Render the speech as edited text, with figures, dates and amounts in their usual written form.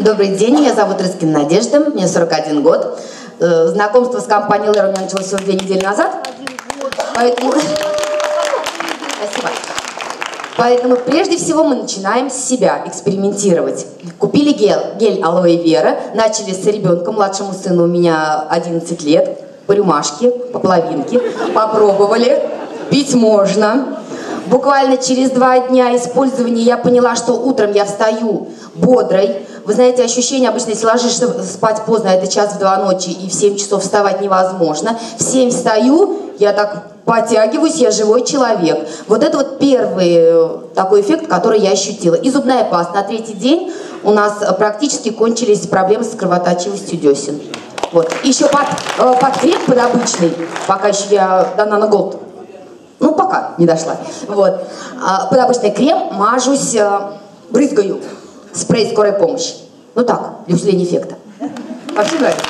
Добрый день, меня зовут Рыскина Надежда, мне 41 год. Знакомство с компанией Лера у меня началось всего 2 недели назад. Поэтому... Спасибо. Поэтому прежде всего мы начинаем с себя экспериментировать. Купили гель алоэ вера, начали с ребенком, младшему сыну у меня 11 лет, по рюмашке, по половинке, попробовали, пить можно. Буквально через 2 дня использования я поняла, что утром я встаю бодрой. Вы знаете, ощущение обычно, если ложишься спать поздно, это 1-2 ночи, и в 7 часов вставать невозможно. В 7 встаю, я так подтягиваюсь, я живой человек. Вот это вот первый такой эффект, который я ощутила. И зубная паста. На 3-й день у нас практически кончились проблемы с кровоточивостью десен. Вот. Еще под крем, под обычный, пока еще я до Nano Gold, ну пока не дошла. Вот. Под обычный крем мажусь, брызгаю. Спрей скорой помощи. Ну так, для усиления эффекта. Вообще нравится.